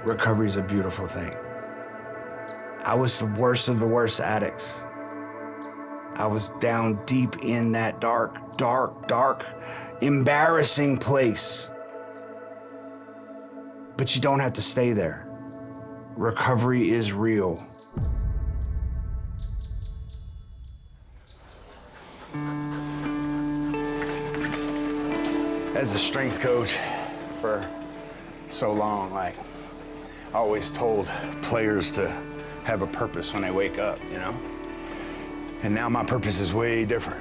recovery is a beautiful thing. I was the worst of the worst addicts. I was down deep in that dark, embarrassing place. But you don't have to stay there. Recovery is real. As a strength coach for so long, I always told players to have a purpose when they wake up, you know? And now my purpose is way different.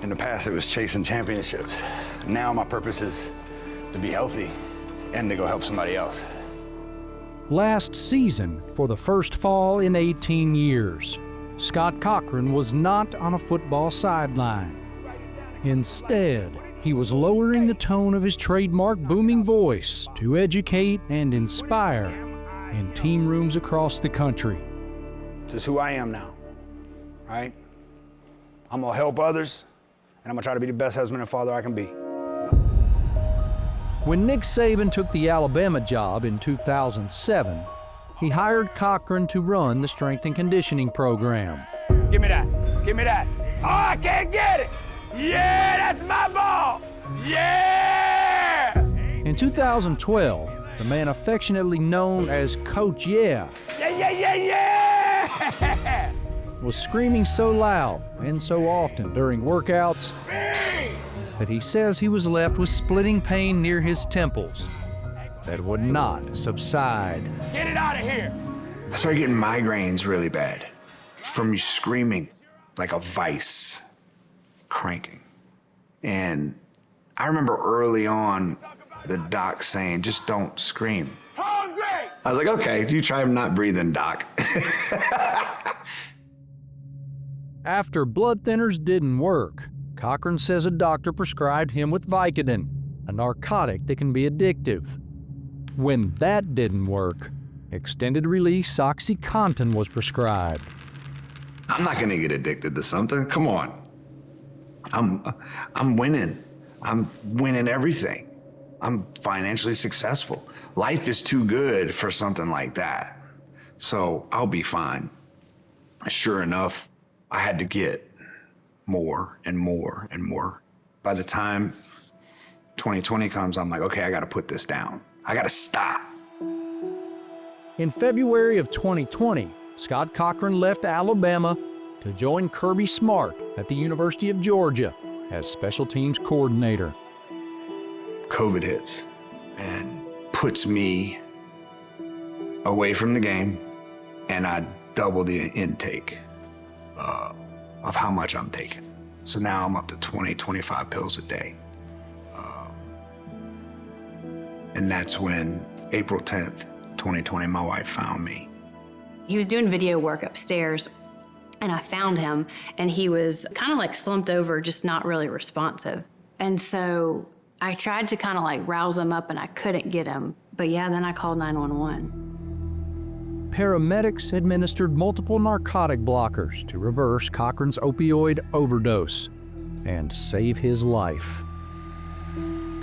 In the past, it was chasing championships. Now my purpose is to be healthy and to go help somebody else. Last season, for the first fall in 18 years, Scott Cochran was not on a football sideline. Instead, he was lowering the tone of his trademark booming voice to educate and inspire in team rooms across the country. This is who I am now, right? I'm gonna help others, and I'm gonna try to be the best husband and father I can be. When Nick Saban took the Alabama job in 2007, he hired Cochran to run the strength and conditioning program. Give me that, give me that. Oh, I can't get it. Yeah, that's my ball. Yeah! In 2012, the man affectionately known as Coach Yeah was screaming so loud and so often during workouts that he says he was left with splitting pain near his temples that would not subside. Get it out of here! I started getting migraines really bad from you screaming like a vice, cranking. And I remember early on the doc saying, just don't scream. Hungry! I was like, okay, you try not breathing, doc. After blood thinners didn't work, Cochran says a doctor prescribed him with Vicodin, a narcotic that can be addictive. When that didn't work, extended-release OxyContin was prescribed. I'm not gonna get addicted to something, come on. I'm winning. I'm winning everything. I'm financially successful. Life is too good for something like that. So I'll be fine. Sure enough, I had to get more and more and more. By the time 2020 comes, I'm like, okay, I gotta put this down. I gotta stop. In February of 2020, Scott Cochran left Alabama to join Kirby Smart at the University of Georgia as special teams coordinator. COVID hits and puts me away from the game, and I double the intake of how much I'm taking. So now I'm up to 20, 25 pills a day. And that's when April 10th, 2020, my wife found me. He was doing video work upstairs, and I found him, and he was kind of like slumped over, just not really responsive. And so I tried to kind of like rouse him up, and I couldn't get him. But yeah, then I called 911. Paramedics administered multiple narcotic blockers to reverse Cochran's opioid overdose and save his life.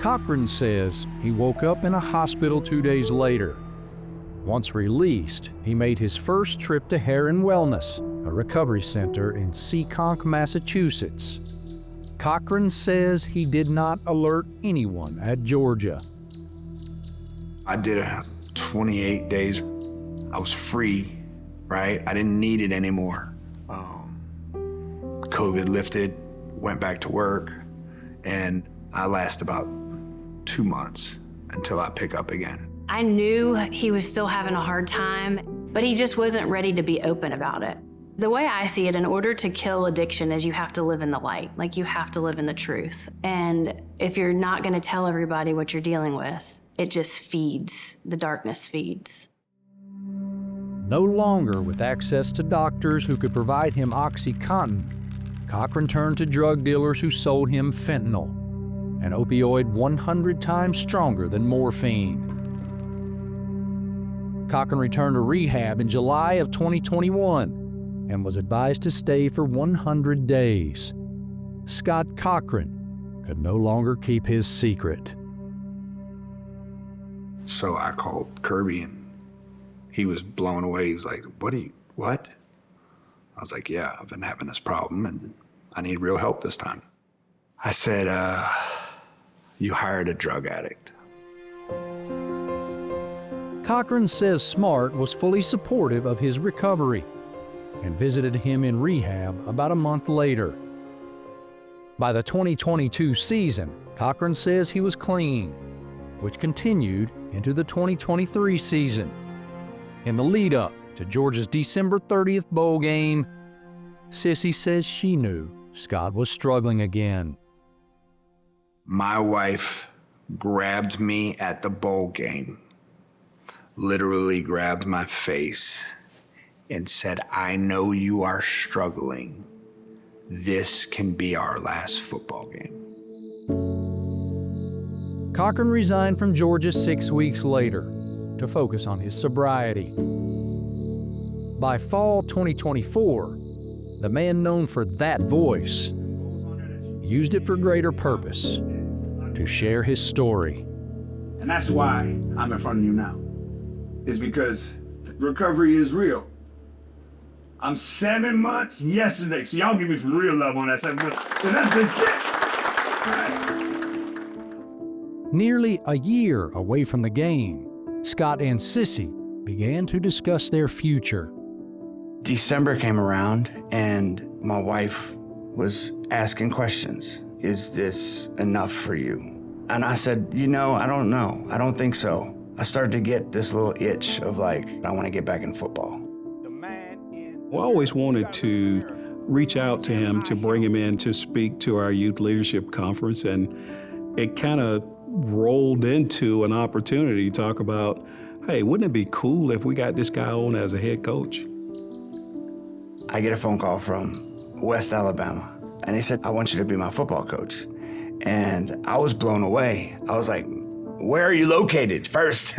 Cochran says he woke up in a hospital 2 days later. Once released, he made his first trip to Heron Wellness, a recovery center in Seekonk, Massachusetts. Cochran says he did not alert anyone at Georgia. I did 28 days. I was free, right? I didn't need it anymore. COVID lifted, went back to work, and I last about 2 months until I pick up again. I knew he was still having a hard time, but he just wasn't ready to be open about it. The way I see it, in order to kill addiction is you have to live in the light, like you have to live in the truth. And if you're not gonna tell everybody what you're dealing with, it just feeds, the darkness feeds. No longer with access to doctors who could provide him OxyContin, Cochran turned to drug dealers who sold him fentanyl, an opioid 100 times stronger than morphine. Cochran returned to rehab in July of 2021 and was advised to stay for 100 days. Scott Cochran could no longer keep his secret. So I called Kirby, and he was blown away. He's like, what? I was like, yeah, I've been having this problem and I need real help this time. I said, you hired a drug addict. Cochran says Smart was fully supportive of his recovery and visited him in rehab about a month later. By the 2022 season, Cochran says he was clean, which continued into the 2023 season. In the lead-up to Georgia's December 30th bowl game, Sissy says she knew Scott was struggling again. My wife grabbed me at the bowl game, literally grabbed my face and said, I know you are struggling. This can be our last football game. Cochran resigned from Georgia 6 weeks later to focus on his sobriety. By fall 2024, the man known for that voice used it for greater purpose, to share his story. And that's why I'm in front of you now, is because recovery is real. I'm 7 months yesterday, so y'all give me some real love on that 7 months, and that's been shit. Nearly a year away from the game, Scott and Sissy began to discuss their future. December came around and my wife was asking questions. Is this enough for you? And I said, I don't know. I don't think so. I started to get this little itch of like, I want to get back in football. I always wanted to reach out to him, to bring him in to speak to our youth leadership conference, and it kind of rolled into an opportunity to talk about, hey, wouldn't it be cool if we got this guy on as a head coach? I get a phone call from West Alabama, and they said, I want you to be my football coach. And I was blown away. I was like, where are you located first?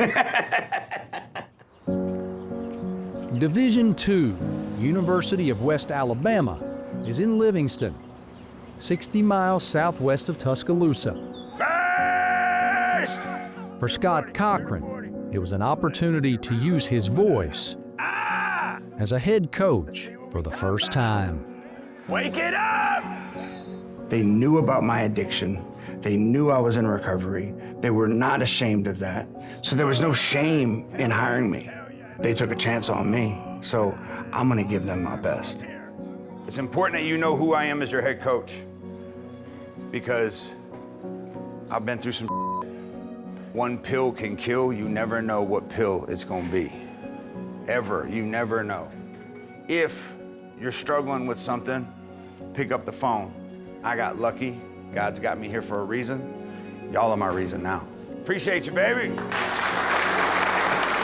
Division II, University of West Alabama, is in Livingston, 60 miles southwest of Tuscaloosa. First! For Scott Cochran, it was an opportunity to use his voice as a head coach for the first time. Wake it up! They knew about my addiction. They knew I was in recovery. They were not ashamed of that. So there was no shame in hiring me. They took a chance on me, so I'm gonna give them my best. It's important that you know who I am as your head coach, because I've been through some. One pill can kill. You never know what pill it's gonna be. Ever, you never know. If you're struggling with something, pick up the phone. I got lucky. God's got me here for a reason. Y'all are my reason now. Appreciate you, baby.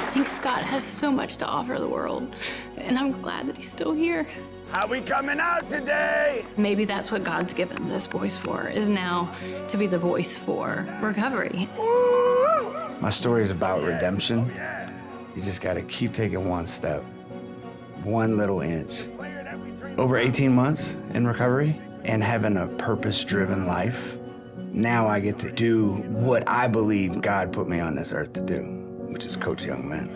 I think Scott has so much to offer the world, and I'm glad that he's still here. How we coming out today? Maybe that's what God's given him this voice for, is now to be the voice for recovery. Woo! My story is about redemption. You just gotta keep taking one step, one little inch. Over 18 months in recovery and having a purpose-driven life, now I get to do what I believe God put me on this earth to do, which is coach young men.